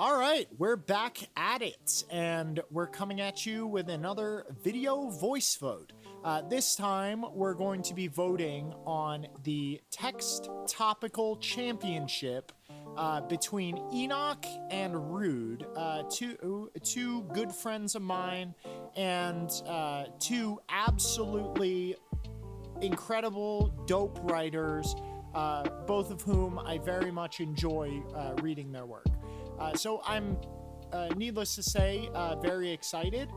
All right, we're back at it, and we're coming at you with another video voice vote. This time, we're going to be voting on the Text Topical Championship between Enoch and Rude, two good friends of mine, and two absolutely incredible, dope writers, both of whom I very much enjoy reading their work. So I'm, needless to say, very excited.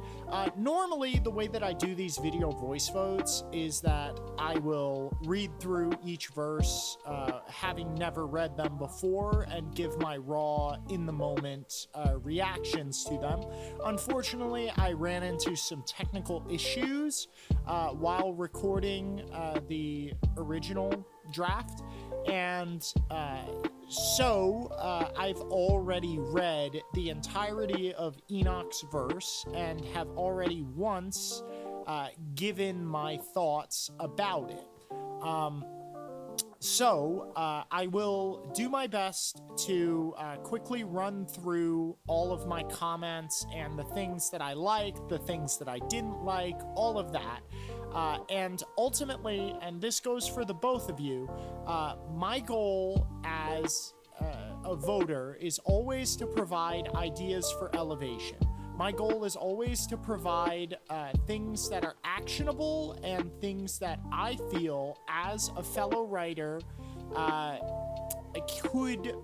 Normally, the way that I do these video voice votes is that I will read through each verse, having never read them before, and give my raw, in-the-moment reactions to them. Unfortunately, I ran into some technical issues while recording the original draft, and so I've already read the entirety of Enoch's verse and have already once given my thoughts about it. So I will do my best to quickly run through all of my comments and the things that I liked, the things that I didn't like, all of that. And ultimately, and this goes for the both of you, my goal as a voter is always to provide ideas for elevation. My goal is always to provide things that are actionable and things that I feel, as a fellow writer, could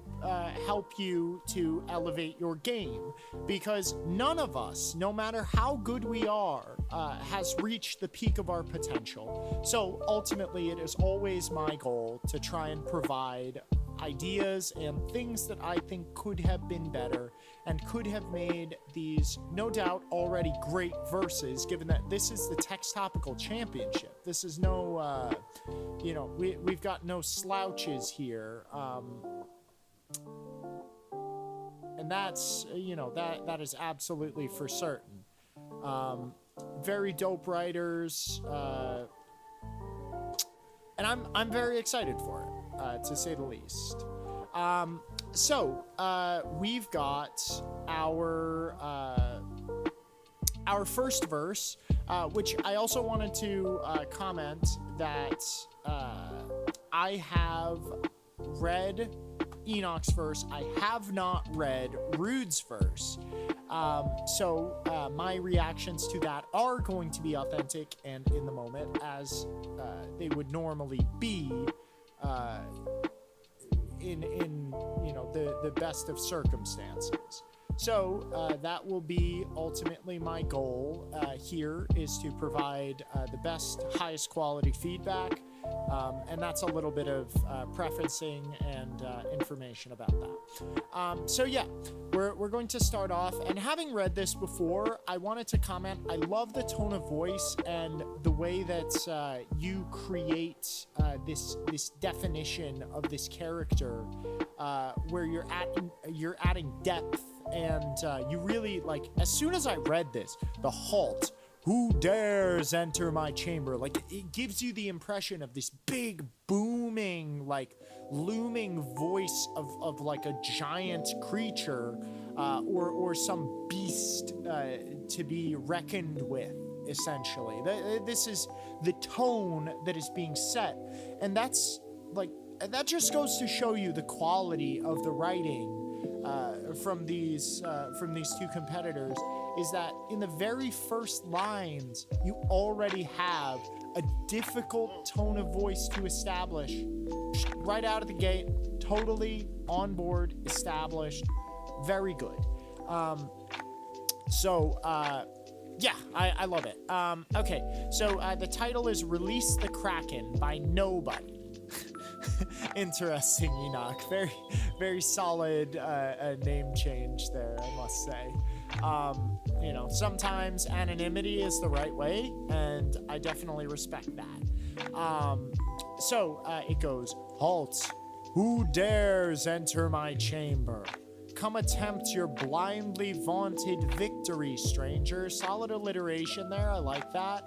help you to elevate your game, because none of us, no matter how good we are, has reached the peak of our potential. So ultimately, it is always my goal to try and provide ideas and things that I think could have been better and could have made these, no doubt, already great verses, given that this is the Text Topical Championship. This is no, we've got no slouches here. And that's, that is absolutely for certain. Very dope writers, and I'm very excited for it. To say the least. So we've got our first verse, which I also wanted to comment that I have read Enoch's verse. I have not read Rude's verse. So my reactions to that are going to be authentic and in the moment, as they would normally be. In the best of circumstances. So that will be ultimately my goal here, is to provide the best, highest quality feedback, and that's a little bit of prefacing and information about that. So yeah, we're going to start off, and having read this before, I wanted to comment, I love the tone of voice and the way that you create this definition of this character, where you're adding depth, and you really, like, as soon as I read this, the halt, who dares enter my chamber? Like, it gives you the impression of this big, booming, like, looming voice of like a giant creature, or some beast to be reckoned with, essentially. This is the tone that is being set, and that's, like, that just goes to show you the quality of the writing from these two competitors, is that in the very first lines, you already have a difficult tone of voice to establish right out of the gate. Totally on board, established, very good. Yeah, I love it. Okay, so the title is Release the Kraken by Nobody. Interesting, Enoch. Very, very solid name change there, I must say. Sometimes anonymity is the right way, and I definitely respect that. So it goes, halt, who dares enter my chamber? Come attempt your blindly vaunted victory, stranger. Solid alliteration there, I like that.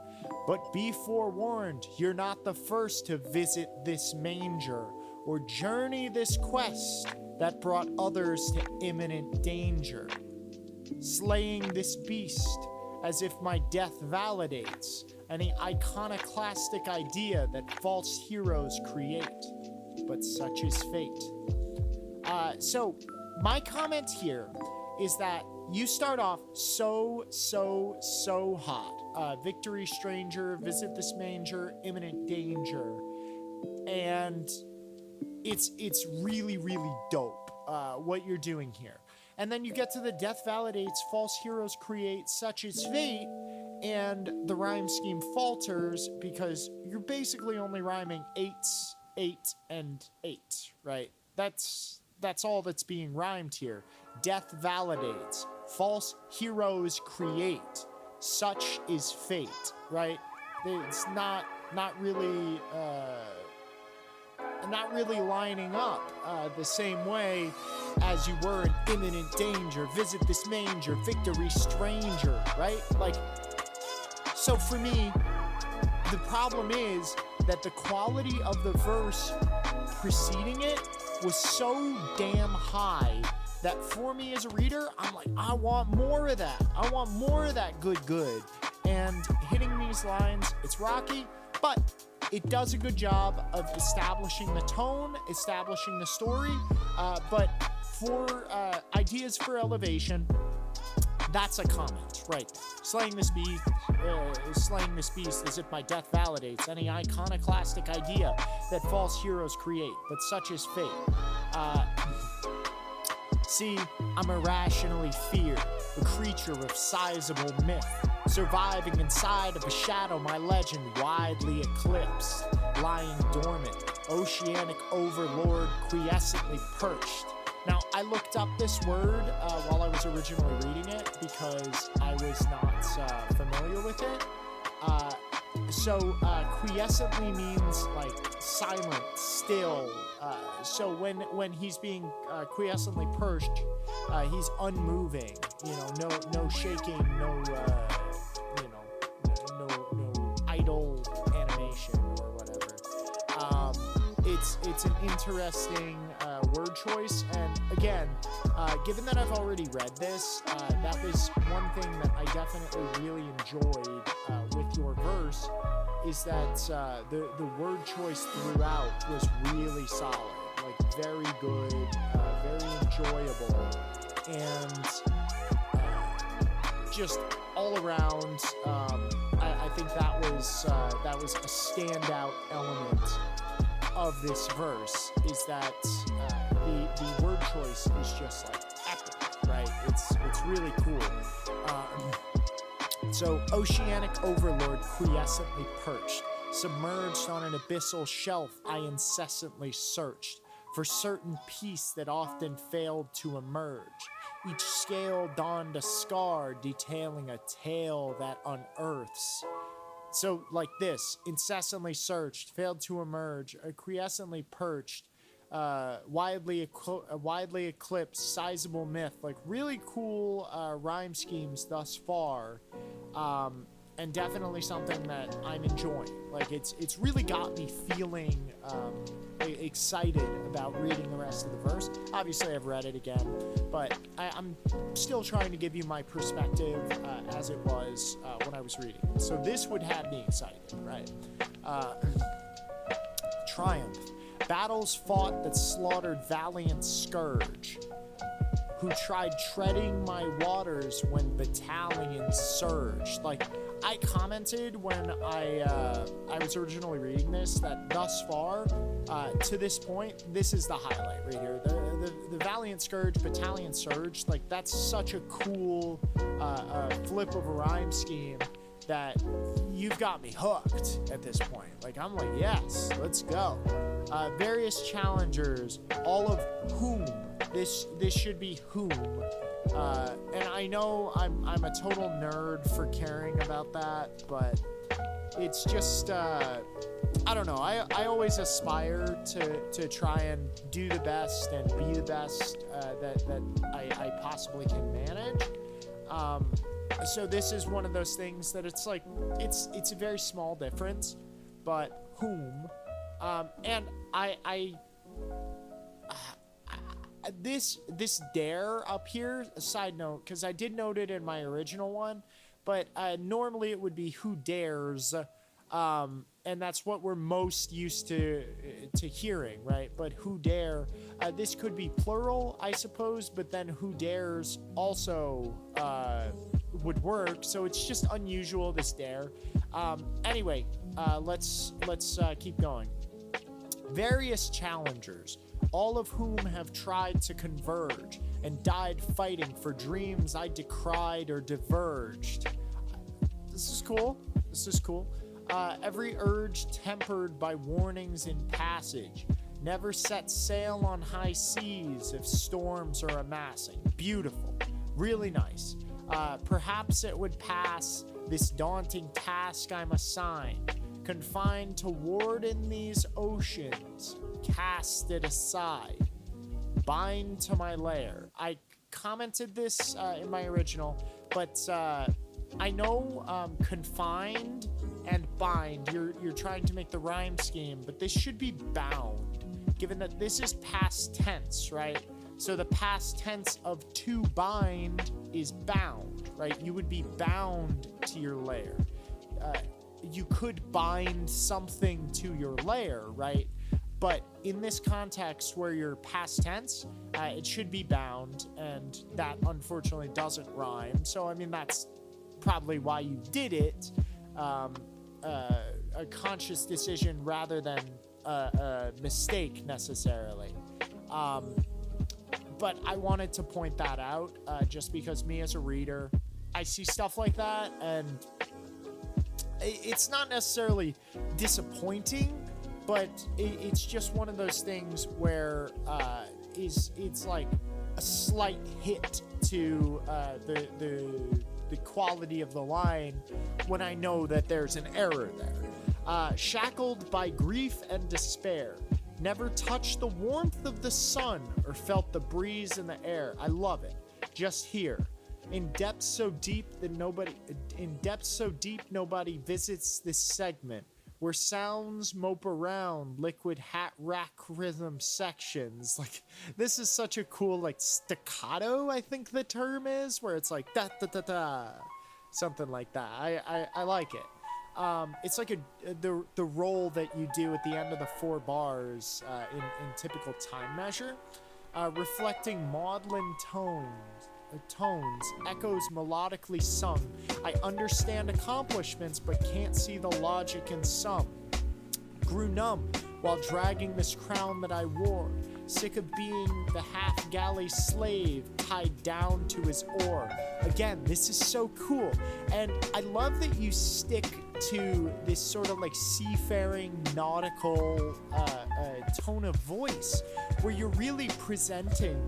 But be forewarned, you're not the first to visit this manger. or journey this quest that brought others to imminent danger. Slaying this beast as if my death validates any iconoclastic idea that false heroes create. But such is fate. So my comment here is that you start off so hot. Victory stranger, visit this manger, imminent danger. And it's really dope what you're doing here. And then you get to the death validates, false heroes create, such is fate, and the rhyme scheme falters because you're basically only rhyming 8s, 8, and 8, right? That's all that's being rhymed here. Death validates, false heroes create, such is fate, right? It's not really lining up the same way as you were in imminent danger, visit this manger, victory stranger, right? Like, so for me, the problem is that the quality of the verse preceding it was so damn high that for me as a reader, I'm like, I want more of that. I want more of that good. And hitting these lines, it's rocky, but it does a good job of establishing the tone, establishing the story, but for ideas for elevation, that's a comment right there. Slaying this beast as if my death validates any iconoclastic idea that false heroes create, but such is fate. See, I'm irrationally feared, a creature of sizable myth, surviving inside of a shadow, my legend widely eclipsed, lying dormant, oceanic overlord, quiescently perched. Now, I looked up this word while I was originally reading it because I was not familiar with it. So quiescently means like silent, still. So when he's being quiescently perched, he's unmoving. No shaking, no idle animation or whatever. It's an interesting word choice, and again, given that I've already read this, that was one thing that I definitely really enjoyed with your verse, is that the word choice throughout was really solid, like very good, very enjoyable, and just all around, I think that was a standout element of this verse, is that the word choice is just like epic, right? It's really cool. So oceanic overlord quiescently perched, submerged on an abyssal shelf, I incessantly searched for certain peace that often failed to emerge. Each scale donned a scar, detailing a tale that unearths. So like this, incessantly searched, failed to emerge, quiescently perched, widely eclipsed, sizable myth, like really cool rhyme schemes thus far, and definitely something that I'm enjoying. Like it's really got me feeling excited about reading the rest of the verse. Obviously I've read it again, but I'm still trying to give you my perspective as it was when I was reading it. So this would have me excited, right? Triumph. Battles fought that slaughtered valiant scourge, who tried treading my waters when battalions surged. Like, I commented when I was originally reading this that thus far, to this point, this is the highlight right here. The valiant scourge, battalion surge, like that's such a cool flip of a rhyme scheme that you've got me hooked at this point. Like, I'm like, yes, let's go. Various challengers, all of whom, this should be whom, and I know I'm a total nerd for caring about that, but it's just, I don't know, I always aspire to try and do the best and be the best that I possibly can manage. So this is one of those things that it's like, it's a very small difference, but whom, and I this dare up here, a side note, because I did note it in my original one, but normally it would be who dares, and that's what we're most used to hearing, right? But who dare, this could be plural, I suppose, but then who dares also would work, so it's just unusual, this dare. Anyway, let's keep going. Various challengers, all of whom have tried to converge and died fighting for dreams I decried or diverged. This is cool. Every urge tempered by warnings in passage. Never set sail on high seas if storms are amassing. Beautiful. Really nice. Perhaps it would pass this daunting task I'm assigned. Confined to ward in these oceans, cast it aside, bind to my lair. I commented this in my original, but I know confined and bind, you're trying to make the rhyme scheme, but this should be bound, given that this is past tense, right? So the past tense of to bind is bound, right? You would be bound to your lair. You could bind something to your lair, right? But in this context where you're past tense, it should be bound, and that unfortunately doesn't rhyme. So, I mean, that's probably why you did it. A conscious decision rather than a mistake necessarily. But I wanted to point that out just because me as a reader, I see stuff like that, and it's not necessarily disappointing, but it's just one of those things where it's like a slight hit to the quality of the line when I know that there's an error there. Shackled by grief and despair, never touched the warmth of the sun or felt the breeze in the air. I love it. Just here. In depths so deep nobody visits this segment, where sounds mope around liquid hat rack rhythm sections. Like, this is such a cool, like, staccato, I think the term is, where it's like da da da da, something like that. I like it. It's like the roll that you do at the end of the 4 bars in typical time measure, reflecting maudlin tones, echoes melodically sung. I understand accomplishments, but can't see the logic in some. Grew numb while dragging this crown that I wore, sick of being the half-galley slave tied down to his oar. Again, this is so cool, and I love that you stick to this sort of like seafaring, nautical tone of voice, where you're really presenting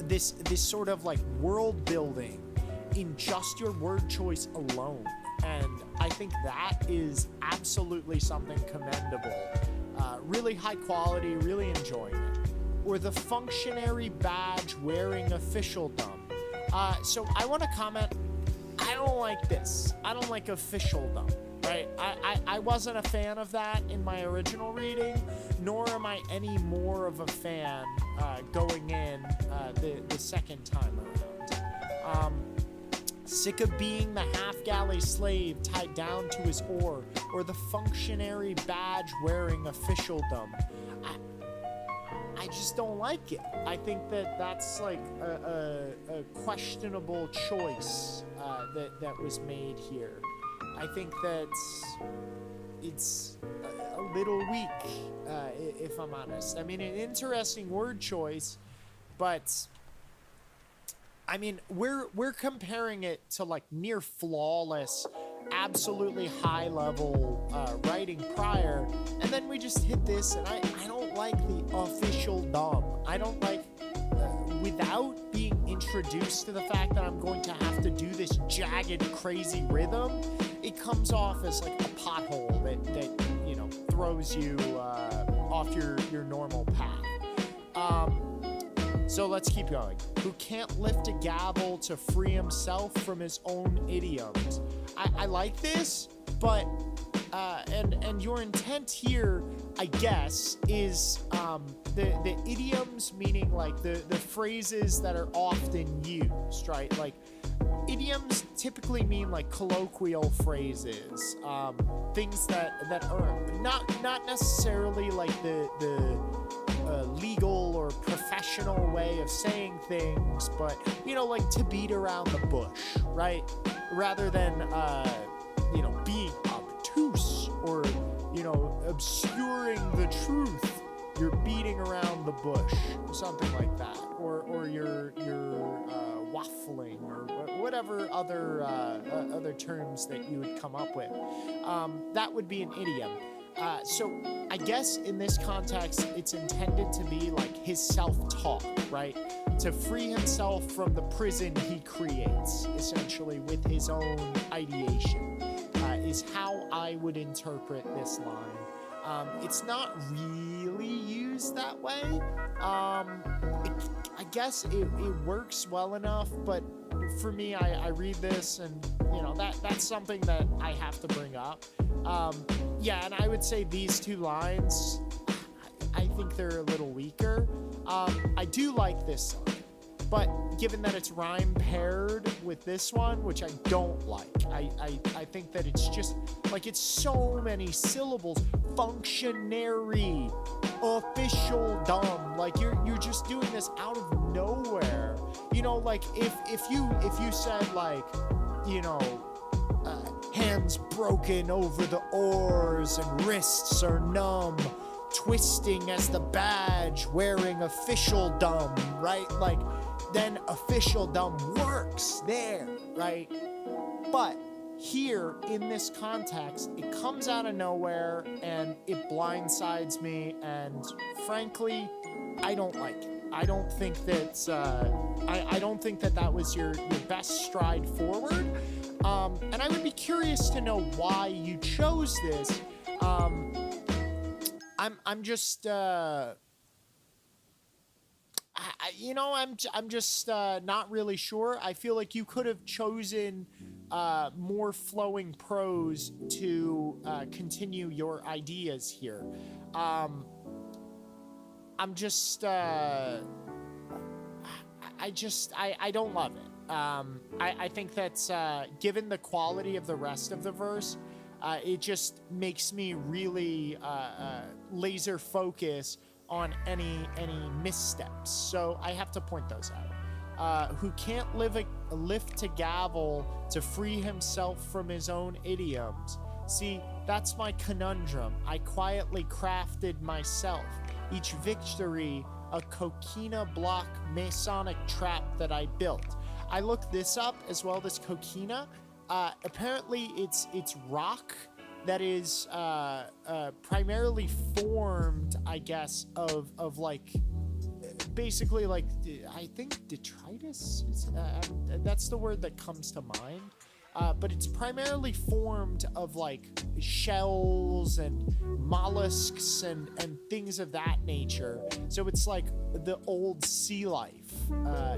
this sort of like world building in just your word choice alone, and I think that is absolutely something commendable. Really high quality, really enjoying it. Or the functionary badge wearing officialdom. So I want to comment, I don't like this. I don't like officialdom, right? I wasn't a fan of that in my original reading, nor am I any more of a fan going in the second time around. Sick of being the half-galley slave tied down to his oar, or the functionary badge wearing officialdom. I just don't like it. I think that that's like a questionable choice that was made here. I think that it's a little weak, if I'm honest. I mean, an interesting word choice, but I mean, we're comparing it to like near flawless, absolutely high level writing prior, and then we just hit this, and I don't like the official dumb. I don't like without being introduced to the fact that I'm going to have to do this jagged, crazy rhythm. It comes off as like a pothole that you know throws you off your normal path. So let's keep going. Who can't lift a gavel to free himself from his own idioms. I like this, but and your intent here, I guess, is the idioms, meaning like the phrases that are often used, right? Like idioms typically mean like colloquial phrases, things that are not necessarily like the legal or professional way of saying things, but like to beat around the bush, right? Rather than being obtuse or obscuring the truth, you're beating around the bush, something like that, or you're waffling, or whatever other terms that you would come up with. That would be an idiom. So I guess in this context, it's intended to be like his self-talk, right? To free himself from the prison he creates, essentially, with his own ideation, is how I would interpret this line. It's not really used that way. I guess it works well enough, but for me, I read this and, that's something that I have to bring up. And I would say these two lines, I think they're a little weaker. I do like this line, but given that it's rhyme paired with this one, which I don't like, I think that it's just, like, it's so many syllables. Functionary, official, dumb. Like, you're just doing this out of nowhere. Like, if you said, like, hands broken over the oars and wrists are numb, twisting as the badge, wearing official dumb, right? Like, then official dumb works there, right? But here, in this context, it comes out of nowhere and it blindsides me, and frankly, I don't like it. I don't think that I don't think that was your best stride forward. And I would be curious to know why you chose this. I'm just I'm just not really sure. I feel like you could have chosen more flowing prose to continue your ideas here. I don't love it. I think that's given the quality of the rest of the verse, it just makes me really laser focus on any missteps. So I have to point those out. Who can't lift a gavel to free himself from his own idioms. See, that's my conundrum. I quietly crafted myself. Each victory, a coquina block Masonic trap that I built. I looked this up as well, this coquina. Apparently it's rock that is primarily formed, I guess, of like, basically like, I think detritus? That's the word that comes to mind. But it's primarily formed of like shells and mollusks and things of that nature. So it's like the old sea life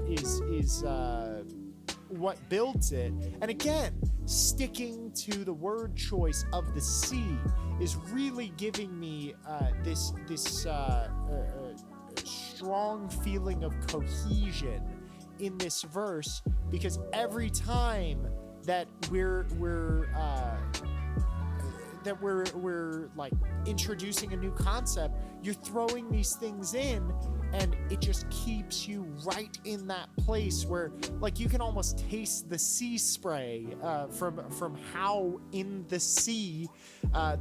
is what builds it. And again, sticking to the word choice of the sea is really giving me this strong feeling of cohesion in this verse, because every time that we're like introducing a new concept, you're throwing these things in, and it just keeps you right in that place where, like, you can almost taste the sea spray from how in the sea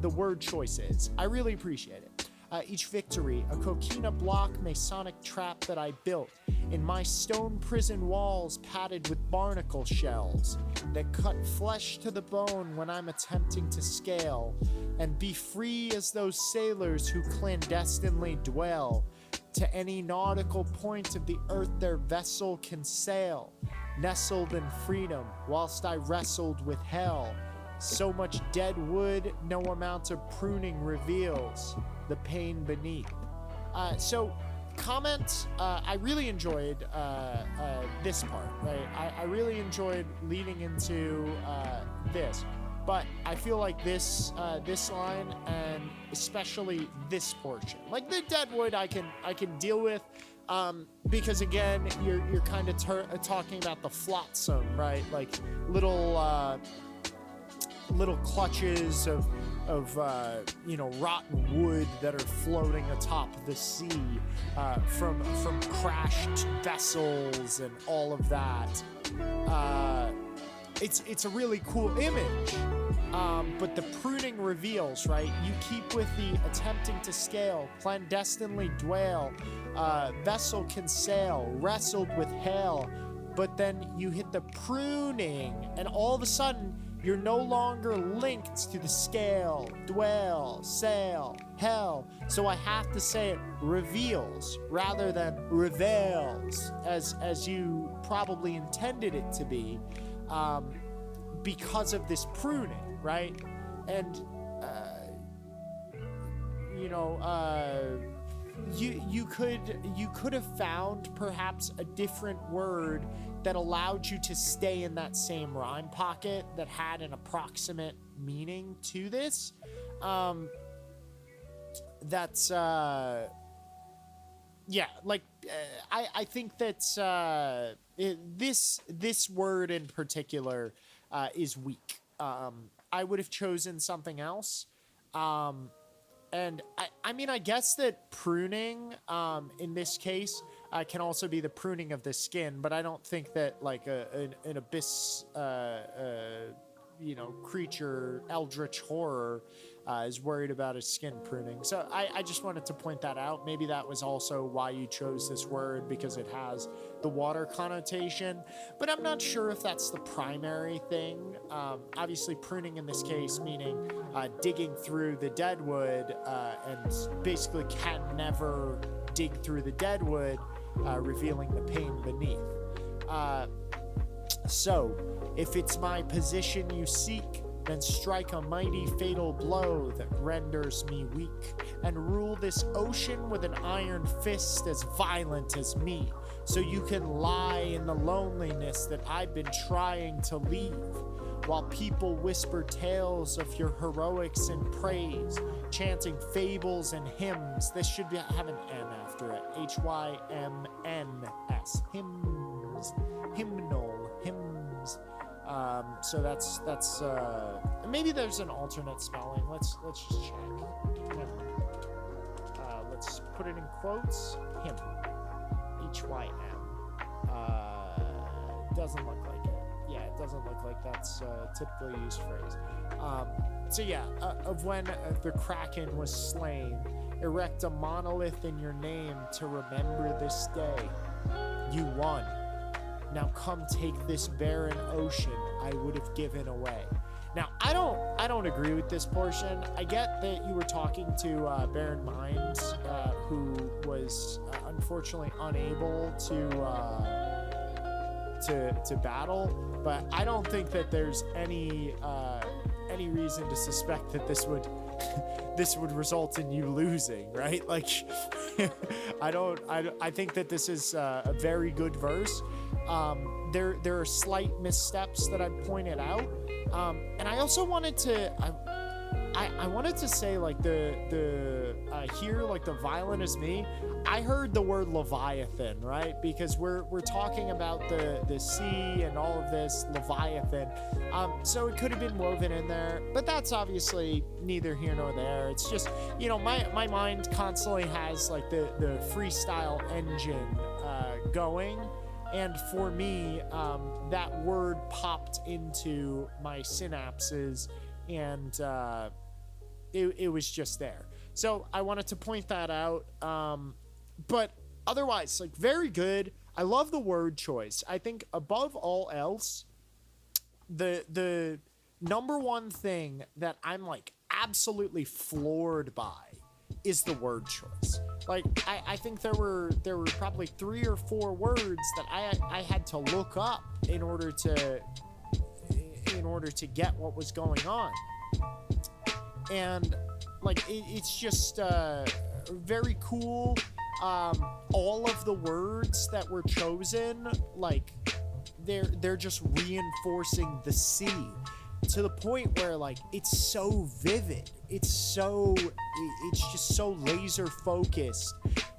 the word choice is. I really appreciate it. Each victory, a coquina block Masonic trap that I built in my stone prison walls, padded with barnacle shells that cut flesh to the bone when I'm attempting to scale and be free as those sailors who clandestinely dwell. To any nautical point of the earth their vessel can sail, nestled in freedom whilst I wrestled with hell. So much dead wood no amount of pruning reveals the pain beneath. So comment, I really enjoyed this part, right? I really enjoyed leading into this. but I feel like this line, and especially this portion, like the Deadwood, I can deal with, because again, you're kind of talking about the flotsam, right? Like little clutches of rotten wood that are floating atop the sea, from crashed vessels and all of that. It's a really cool image, but the pruning reveals, right? You keep with the attempting to scale, clandestinely dwell, vessel can sail, wrestled with hail, but then you hit the pruning, and all of a sudden, you're no longer linked to the scale, dwell, sail, hell. So I have to say it reveals rather than reveals, as you probably intended it to be, because of this pruning, right? And you could have found perhaps a different word that allowed you to stay in that same rhyme pocket that had an approximate meaning to this. I think that this word in particular is weak. I would have chosen something else. And I guess that pruning, in this case, can also be the pruning of the skin, but I don't think that like an abyss, creature, eldritch horror, is worried about his skin pruning. So I just wanted to point that out. Maybe that was also why you chose this word, because it has the water connotation, but I'm not sure if that's the primary thing. Obviously pruning in this case meaning digging through the deadwood, and basically can never dig through the deadwood, revealing the pain beneath. So, if it's my position you seek, then strike a mighty fatal blow that renders me weak, and rule this ocean with an iron fist as violent as me, so you can lie in the loneliness that I've been trying to leave, while people whisper tales of your heroics and praise, chanting fables and hymns. This should have an N after it. Hymns. Hymns. Hymnal. Hymns. So that's maybe there's an alternate spelling. Let's just check. Hymn. Let's put it in quotes. Hymn. HYM. Doesn't look like it. Yeah, it doesn't look like that's a typically used phrase. Of when the Kraken was slain, erect a monolith in your name to remember this day. You won. Now come take this barren ocean I would have given away. Now, I don't agree with this portion. I get that you were talking to Baron Minds, who was unfortunately unable to battle, but I don't think that there's any reason to suspect that this would result in you losing, right? Like, I think that this is a very good verse. There are slight missteps that I pointed out, and I also wanted to say, like, the here, like, the violent is me. I heard the word Leviathan, right? Because we're talking about the sea and all of this Leviathan. So it could have been woven in there, but that's obviously neither here nor there. It's just, my mind constantly has like the freestyle engine going. And for me, that word popped into my synapses, and it was just there. So I wanted to point that out. But otherwise, like, very good. I love the word choice. I think above all else, the number one thing that I'm like absolutely floored by is the word choice. Like, I think there were probably 3 or 4 words that I had to look up in order to get what was going on. And like, it's just very cool. All of the words that were chosen, like, they're just reinforcing the sea. to the point where like it's so vivid, it's just so laser focused,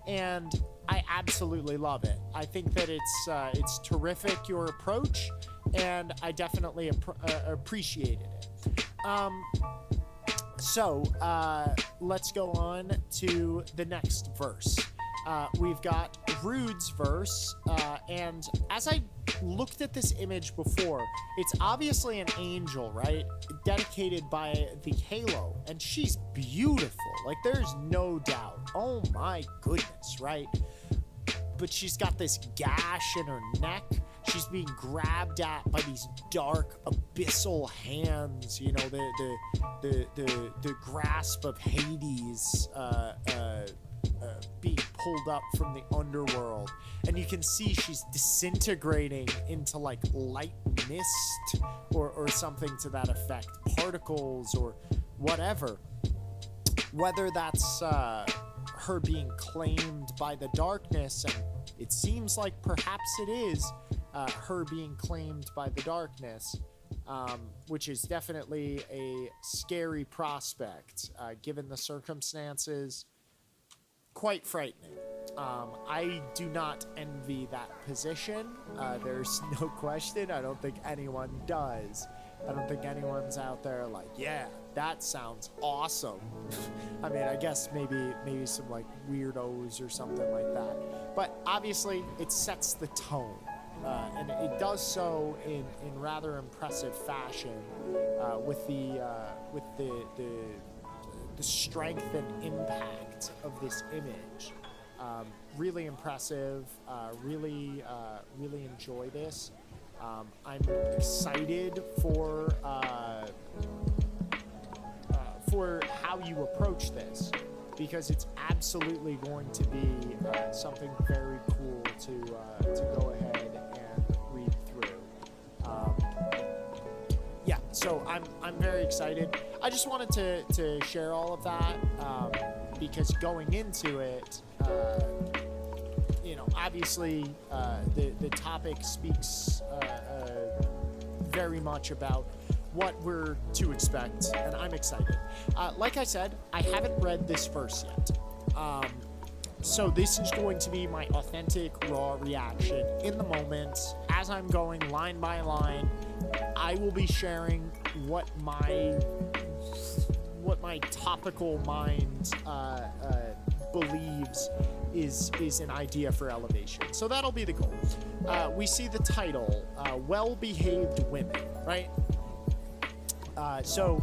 and I absolutely love it. I think that it's terrific, your approach, and I definitely appreciated it. So let's go on to the next verse. We've got Rude's verse, and as I looked at this image before, it's obviously an angel, right? Dedicated by the halo, and she's beautiful. Like, there's no doubt. Oh my goodness, right? But she's got this gash in her neck. She's being grabbed at by these dark, abyssal hands. You know, the grasp of Hades, being pulled up from the underworld, and you can see she's disintegrating into like light mist or something to that effect, particles or whatever. Whether that's her being claimed by the darkness, and it seems like perhaps it is her being claimed by the darkness, which is definitely a scary prospect given the circumstances. Quite frightening. I do not envy that position. There's no question. I don't think anyone does. I don't think anyone's out there like, yeah, that sounds awesome. I mean, I guess maybe some like weirdos or something like that. But obviously, it sets the tone, and it does so in rather impressive fashion with the strength and impact of this image. Really impressive. Really enjoy this. I'm excited for how you approach this, because it's absolutely going to be something very cool to go ahead and read through. Yeah, so I'm very excited. I just wanted to share all of that because going into it, obviously the topic speaks very much about what we're to expect, and I'm excited. Like I said, I haven't read this verse yet. So this is going to be my authentic, raw reaction in the moment. As I'm going line by line, I will be sharing what my topical mind believes is an idea for elevation. So that'll be the goal. We see the title, Well-Behaved Women, right? So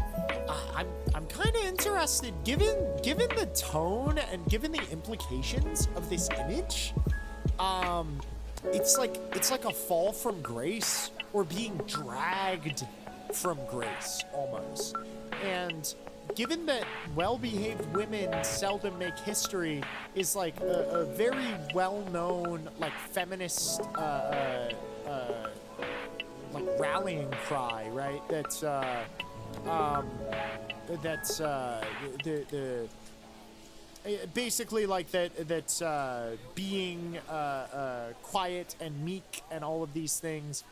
I'm kind of interested, given the tone and given the implications of this image. It's like a fall from grace, or being dragged from grace almost. And given that well-behaved women seldom make history is like a very well-known like feminist like rallying cry, right? That's basically like that's being quiet and meek and all of these things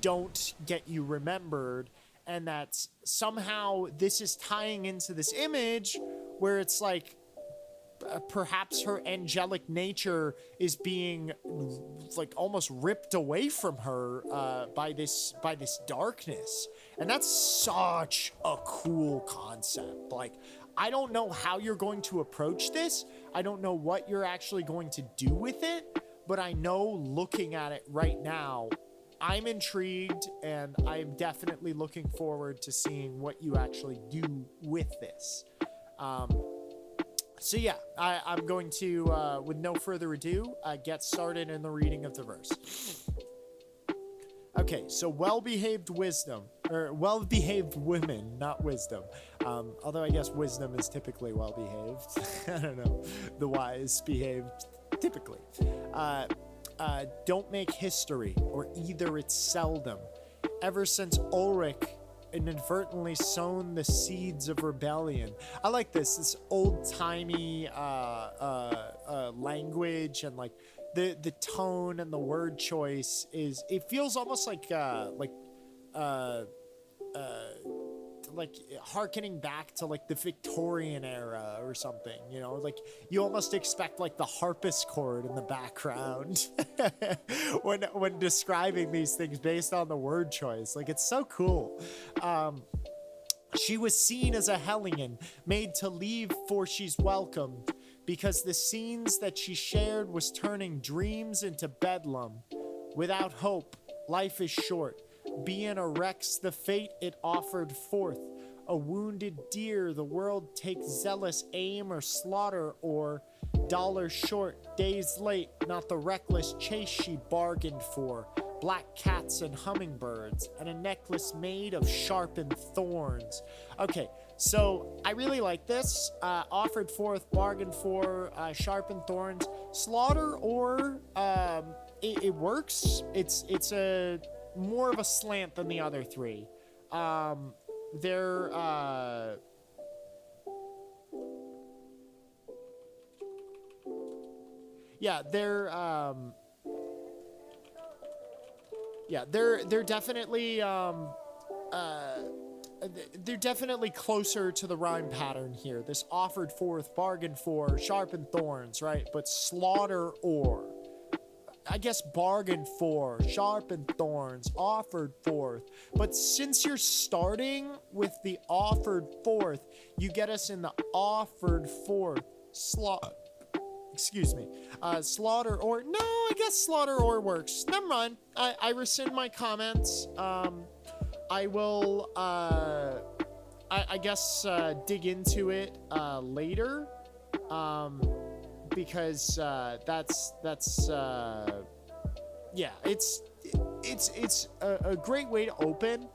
don't get you remembered, and that somehow this is tying into this image where it's like perhaps her angelic nature is being like almost ripped away from her by this darkness. And that's such a cool concept. Like, I don't know how you're going to approach this. I don't know what you're actually going to do with it, but I know looking at it right now, I'm intrigued, and I'm definitely looking forward to seeing what you actually do with this. So yeah, I'm going to, with no further ado, get started in the reading of the verse. Okay, so well-behaved women, not wisdom. Although I guess wisdom is typically well-behaved. I don't know, the wise behaved typically. Don't make history, or either it's seldom. Ever since Ulrich inadvertently sown the seeds of rebellion. I like this old-timey language, and like the tone and the word choice it feels almost like like harkening back to like the Victorian era or something, you know, like you almost expect like the harpsichord in the background when describing these things based on the word choice. Like, it's so cool. She was seen as a hellion, made to leave for she's welcomed, because the scenes that she shared was turning dreams into bedlam. Without hope, life is short. Being a Rex, the fate it offered forth. A wounded deer, the world takes zealous aim or slaughter, or dollars short, days late, not the reckless chase she bargained for. Black cats and hummingbirds, and a necklace made of sharpened thorns. Okay, so I really like this. Offered forth, bargained for, sharpened thorns. Slaughter, or it works. It's a more of a slant than the other three. They're they're definitely closer to the rhyme pattern here. This offered forth, bargained for, sharpened thorns, right? But slaughter, or I guess bargained for, sharpened thorns, offered forth. But since you're starting with the offered forth, you get us in the offered forth slaughter, or, no, I guess slaughter or works. Never mind. I rescind my comments. I will, I guess, dig into it, later. Because, yeah, it's a great way to open.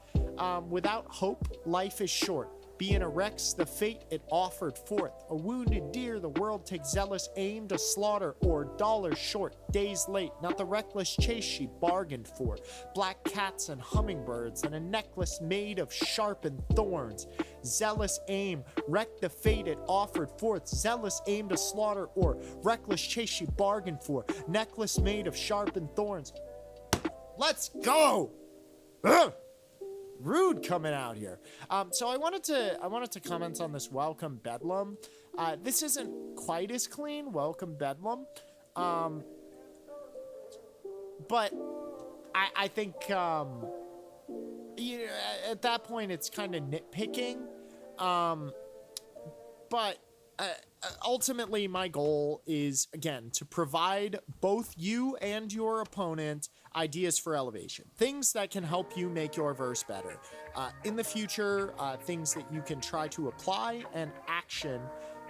Without hope, life is short. Being a Rex, the fate it offered forth. A wounded deer, the world takes zealous aim to slaughter, or dollars short, days late, not the reckless chase she bargained for. Black cats and hummingbirds, and a necklace made of sharpened thorns. Zealous aim, wreck the fate it offered forth. Zealous aim to slaughter, or reckless chase she bargained for. Necklace made of sharpened thorns. Let's go! Ugh! Rude coming out here. So I wanted to comment on this Welcome Bedlam. This isn't quite as clean, Welcome Bedlam. But I think at that point it's kind of nitpicking. But ultimately my goal is, again, to provide both you and your opponent ideas for elevation, things that can help you make your verse better. In the future, things that you can try to apply, and action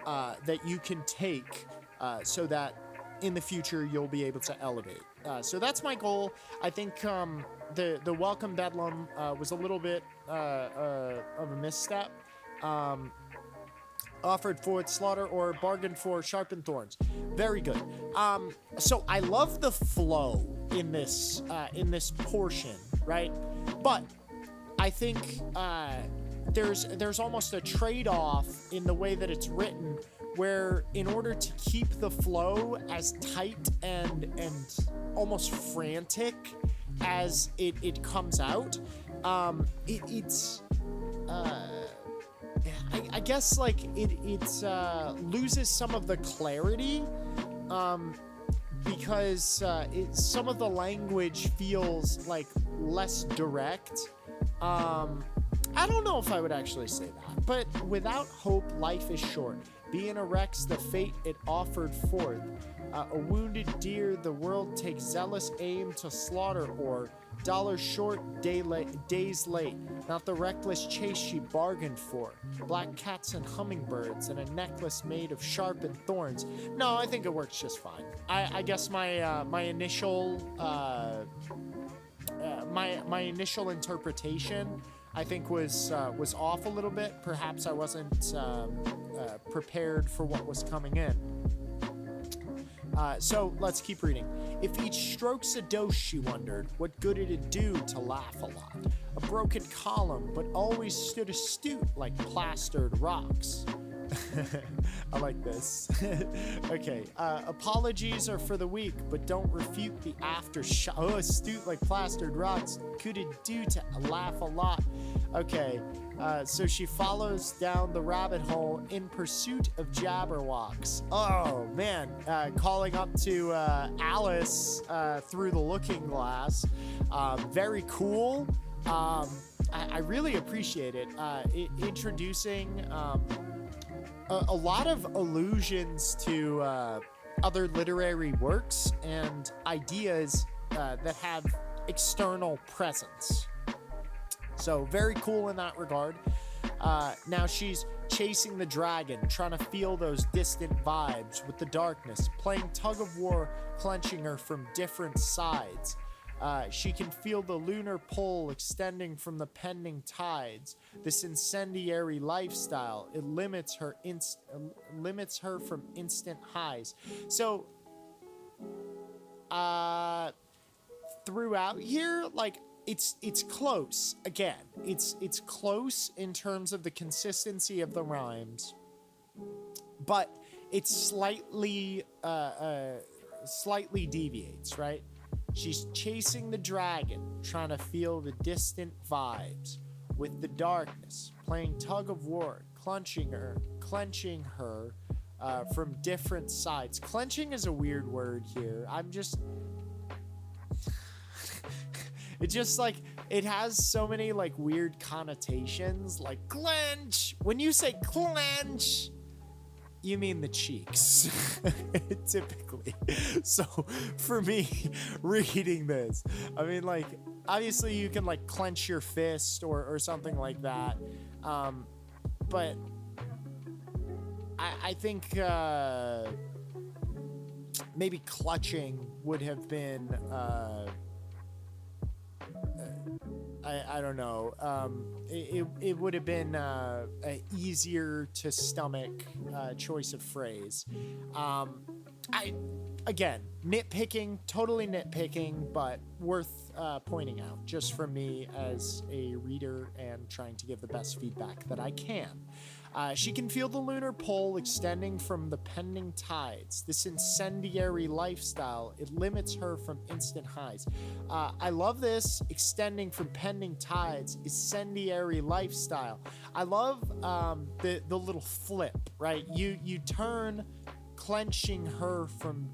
that you can take so that in the future you'll be able to elevate. So that's my goal. I think the Welcome Bedlam was a little bit of a misstep. Offered forth, slaughter, or bargained for, sharpened thorns. Very good. So I love the flow in this portion, right? But I think there's almost a trade-off in the way that it's written, where in order to keep the flow as tight and almost frantic as it comes out, I guess like it loses some of the clarity, because some of the language feels like less direct. I don't know if I would actually say that, but without hope, life is short. Being a Rex, the fate it offered forth. A wounded deer, the world takes zealous aim to slaughter, or dollars short, days late, not the reckless chase she bargained for. Black cats and hummingbirds, and a necklace made of sharpened thorns. No, I think it works just fine. I guess my initial my initial interpretation, I think, was off a little bit. Perhaps I wasn't prepared for what was coming in. So let's keep reading. If each stroke's a dose, she wondered, what good it'd do to laugh a lot. A broken column, but always stood astute like plastered rocks. I like this. Okay. Apologies are for the weak, but don't refute the aftershock. Oh, astute like plastered rocks. Could it do to laugh a lot? Okay, so she follows down the rabbit hole in pursuit of Jabberwocks. Oh, man. Calling up to Alice through the looking glass. Very cool. I really appreciate it. Introducing a lot of allusions to other literary works and ideas that have external presence. So very cool in that regard. Now she's chasing the dragon, trying to feel those distant vibes with the darkness, playing tug of war, clenching her from different sides. She can feel the lunar pull extending from the pending tides. This incendiary lifestyle, it limits her from instant highs. So, throughout here, like, it's close. Again, it's close in terms of the consistency of the rhymes, but it slightly deviates, right? She's chasing the dragon, trying to feel the distant vibes with the darkness, playing tug of war, clenching her from different sides. Clenching is a weird word here. It's just like, it has so many like weird connotations, like clench. When you say clench, you mean the cheeks, typically. So for me, reading this, I mean, like, obviously you can like clench your fist or something like that. But I think maybe clutching would have been, I don't know. It would have been a easier to stomach choice of phrase. Again, totally nitpicking, but worth pointing out just from me as a reader and trying to give the best feedback that I can. She can feel the lunar pull extending from the pending tides. This incendiary lifestyle, it limits her from instant highs. I love this, extending from pending tides, incendiary lifestyle. I love the little flip, right? You turn clenching her from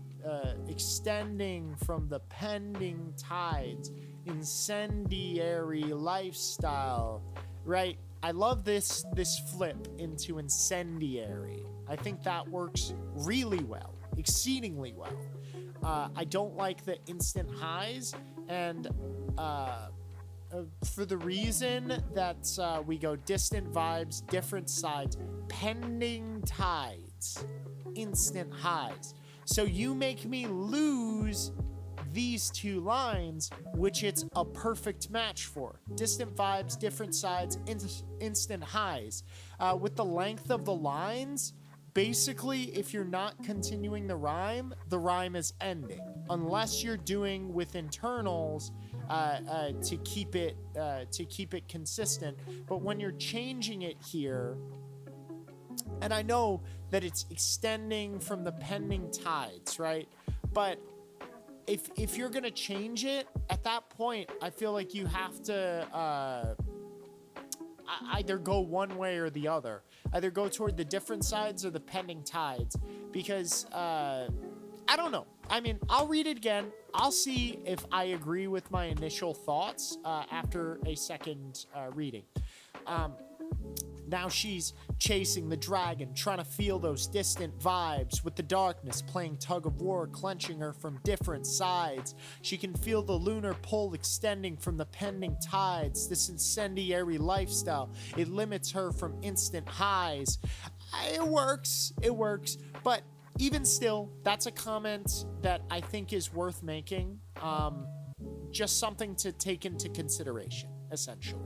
extending from the pending tides, incendiary lifestyle, right? I love this flip into incendiary. I think that works really well, exceedingly well. I don't like the instant highs, and for the reason that we go distant vibes, different sides, pending tides, instant highs. So you make me lose these two lines, which it's a perfect match for. Distant vibes, different sides, instant highs. With the length of the lines, basically, if you're not continuing the rhyme is ending. Unless you're doing with internals to keep it consistent. But when you're changing it here, and I know that it's extending from the pending tides, right? But if you're gonna change it at that point, I feel like you have to either go one way or the other. Either go toward the different sides or the pending tides, because I don't know. I mean, I'll read it again. I'll see if I agree with my initial thoughts after a second reading. Now she's chasing the dragon, trying to feel those distant vibes with the darkness, playing tug of war, clenching her from different sides. She can feel the lunar pull extending from the pending tides. This incendiary lifestyle, it limits her from instant highs. It works, but even still, that's a comment that I think is worth making. Just something to take into consideration, essentially.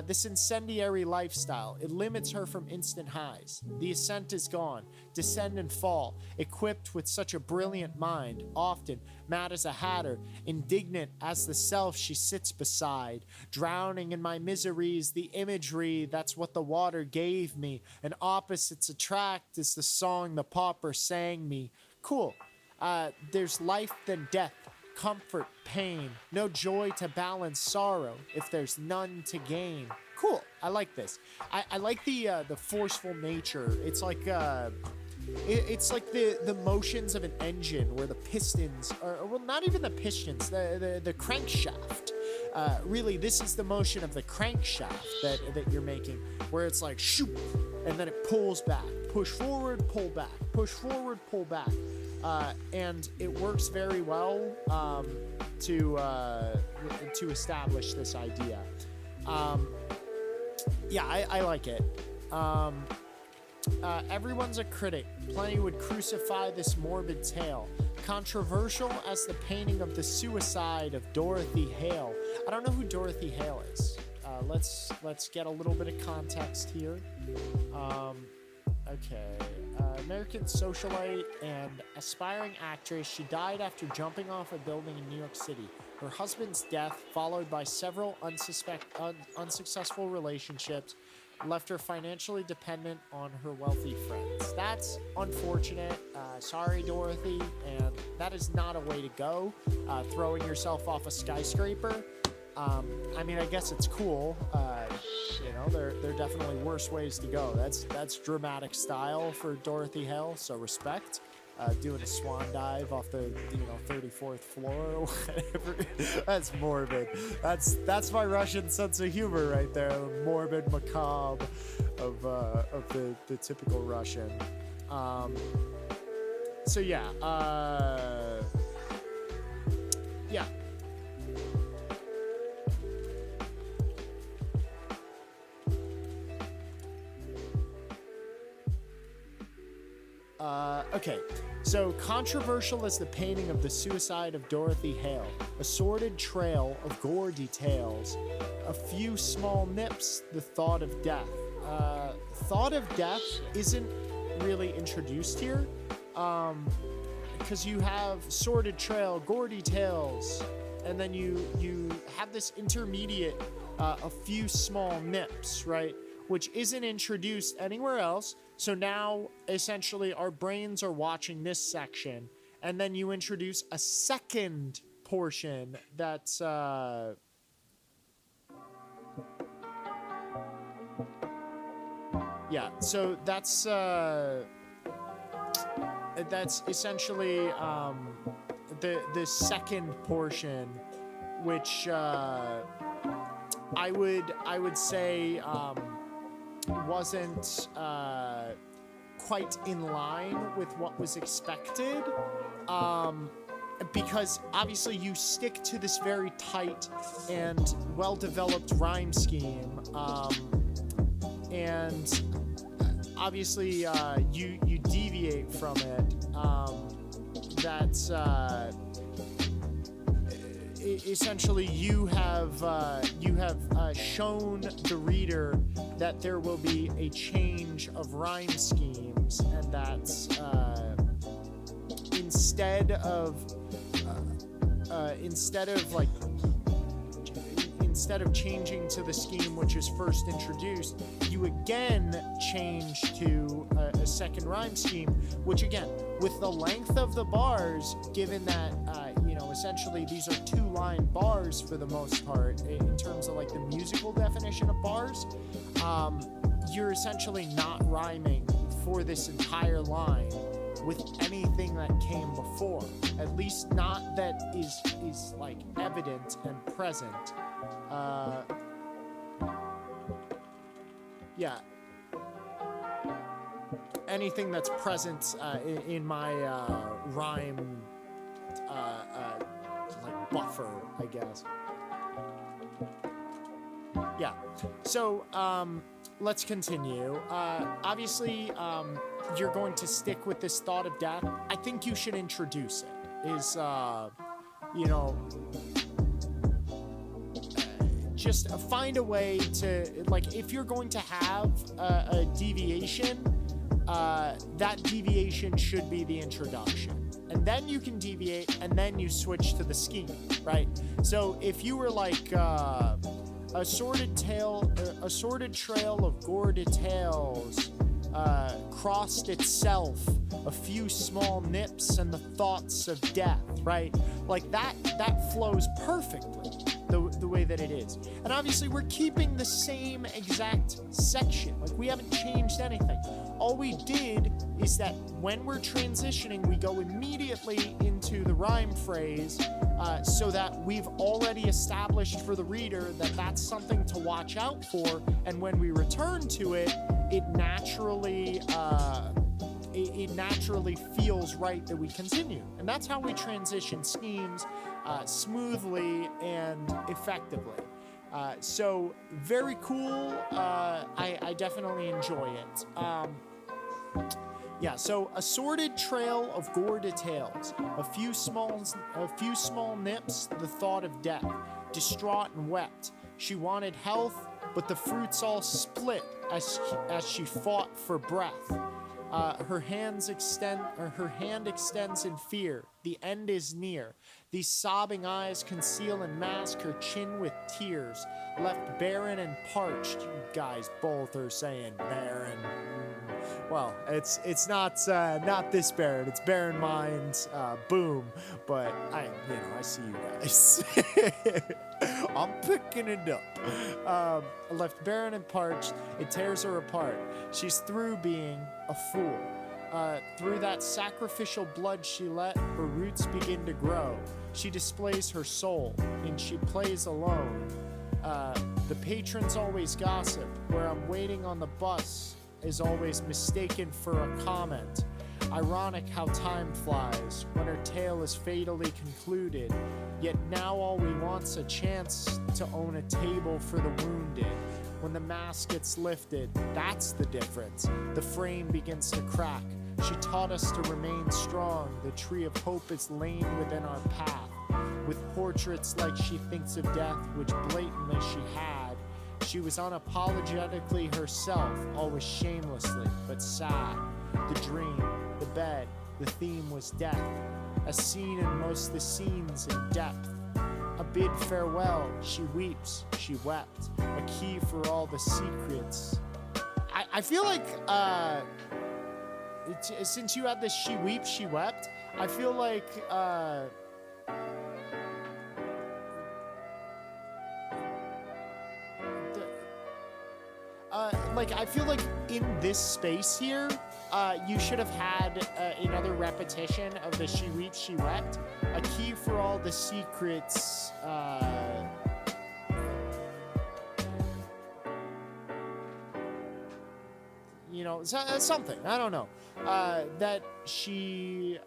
This incendiary lifestyle, it limits her from instant highs. The ascent is gone, descend and fall, equipped with such a brilliant mind, often mad as a hatter, indignant as the self she sits beside, drowning in my miseries, the imagery, that's what the water gave me, and opposites attract is the song the pauper sang me. Cool. There's life then death, comfort, pain, no joy to balance sorrow if there's none to gain. cool. I like this. I like the forceful nature. It's like it's like the motions of an engine where the pistons are, well, not even the pistons, the crankshaft. Really, this is the motion of the crankshaft that you're making, where it's like shoot, and then it pulls back, push forward, pull back, push forward, pull back, and it works very well to establish this idea. Yeah, I like it. Everyone's a critic. Plenty would crucify this morbid tale. Controversial as the painting of the suicide of Dorothy Hale. I don't know who Dorothy Hale is. Let's get a little bit of context here. Okay. American socialite and aspiring actress. She died after jumping off a building in New York City. Her husband's death, followed by several unsuccessful relationships, left her financially dependent on her wealthy friends. That's unfortunate. Sorry, Dorothy, and that is not a way to go. Throwing yourself off a skyscraper. I mean, I guess it's cool. You know, there are definitely worse ways to go. That's dramatic style for Dorothy Hale, so respect. Doing a swan dive off the 34th floor or whatever. That's morbid. That's my Russian sense of humor right there. The morbid macabre of the typical Russian. So yeah. Yeah. Okay, so controversial as the painting of the suicide of Dorothy Hale, a sordid trail of gore details, a few small nips, the thought of death. Thought of death isn't really introduced here, because you have sordid trail, gore details, and then you have this intermediate, a few small nips, right? Which isn't introduced anywhere else. So now, essentially, our brains are watching this section, and then you introduce a second portion that's, yeah, so that's essentially, the second portion, which, I would say, wasn't quite in line with what was expected, because obviously you stick to this very tight and well-developed rhyme scheme, and obviously you deviate from it. That's essentially you have shown the reader that there will be a change of rhyme schemes, and that's instead of changing to the scheme which is first introduced, you again change to a second rhyme scheme, which again, with the length of the bars, given that essentially these are 2-line bars for the most part in terms of like the musical definition of bars, you're essentially not rhyming for this entire line with anything that came before, at least not that is like evident and present. Yeah, anything that's present in my rhyme like buffer, I guess. Yeah, so let's continue. Obviously, you're going to stick with this thought of death. I think you should introduce it. Is just find a way to, like, if you're going to have a deviation, that deviation should be the introduction. And then you can deviate, and then you switch to the scheme, right? So if you were like a sordid trail of gore details crossed itself, a few small nips and the thoughts of death, right? Like that flows perfectly. the way that it is. And obviously we're keeping the same exact section. Like, we haven't changed anything. All we did is that when we're transitioning, we go immediately into the rhyme phrase, so that we've already established for the reader that that's something to watch out for. And when we return to it, it naturally feels right that we continue. And that's how we transition schemes smoothly and effectively. So very cool. I definitely enjoy it. Yeah, so assorted trail of gore details, a few small nips, the thought of death, distraught and wept. She wanted health, but the fruits all split as she fought for breath. Her hand extends in fear. The end is near. These sobbing eyes conceal and mask her chin with tears, left barren and parched. You guys both are saying barren. Well, it's not this barren. It's barren minds. Boom. But I see you guys. I'm picking it up. Left barren and parched, it tears her apart. She's through being a fool. Through that sacrificial blood she let, her roots begin to grow. She displays her soul, and she plays alone. The patrons always gossip. Where I'm waiting on the bus is always mistaken for a comment. Ironic how time flies when her tale is fatally concluded. Yet now all we want's a chance to own a table for the wounded. When the mask gets lifted, that's the difference. The frame begins to crack. She taught us to remain strong. The tree of hope is lain within our path. With portraits like she thinks of death, which blatantly she had. She was unapologetically herself, always shamelessly, but sad. The dream, the bed, the theme was death. As seen in most the scenes in depth. A bid farewell, she weeps, she wept. A key for all the secrets. I feel like, since you had this she weeps, she wept, I feel like, I feel like in this space here, you should have had another repetition of the she weeps, she wept. A key for all the secrets. Something. I don't know. That she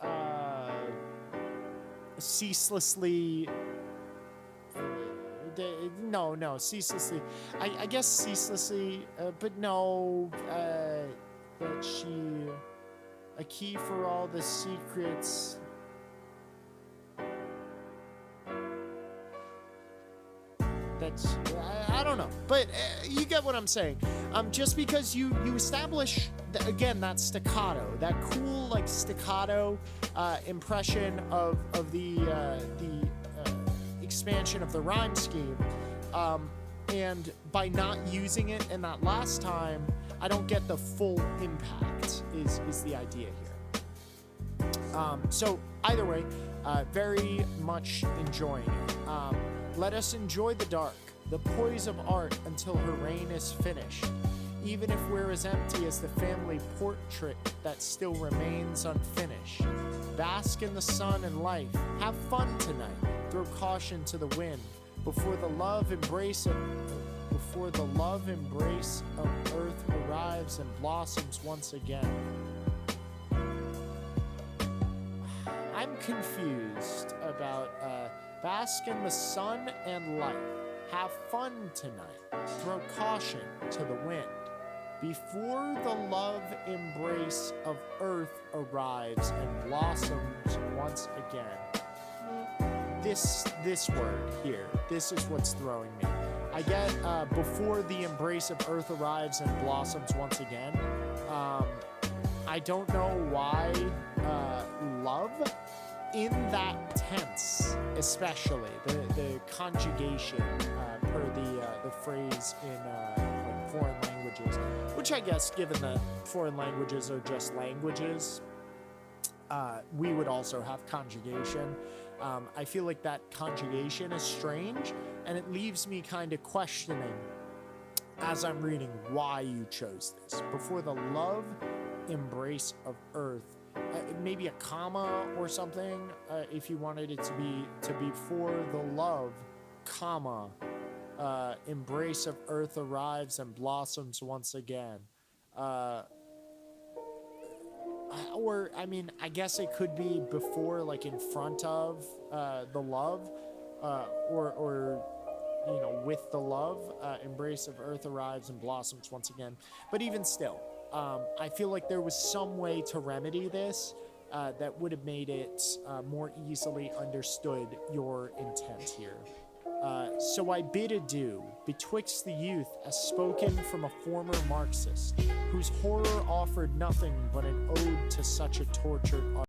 ceaselessly. Ceaselessly. I guess ceaselessly, but no. That she. A key for all the secrets. That's. I don't know. But you get what I'm saying. Just because you establish, again, that staccato, that cool, like, staccato impression of the expansion of the rhyme scheme, and by not using it in that last time, I don't get the full impact, is the idea here. So either way, very much enjoying it. Let us enjoy the dark, the poise of art until her reign is finished. Even if we're as empty as the family portrait that still remains unfinished. Bask in the sun and life, have fun tonight, throw caution to the wind, before the love embrace of earth arrives and blossoms once again. I'm confused about bask in the sun and light, have fun tonight, throw caution to the wind, before the love embrace of earth arrives and blossoms once again. This word here, this is what's throwing me. I get before the embrace of earth arrives and blossoms once again. I don't know why love in that tense, especially the conjugation per the phrase in foreign languages, which I guess, given that foreign languages are just languages, we would also have conjugation. I feel like that conjugation is strange, and it leaves me kind of questioning as I'm reading why you chose this. Before the love embrace of earth, maybe a comma or something, if you wanted it to be for the love, comma, embrace of earth arrives and blossoms once again. Or, I mean, I guess it could be before, like in front of the love, or you know, with the love, embrace of earth arrives and blossoms once again. But even still, I feel like there was some way to remedy this that would have made it more easily understood your intent here. So I bid adieu betwixt the youth as spoken from a former Marxist, whose horror offered nothing but an ode to such a tortured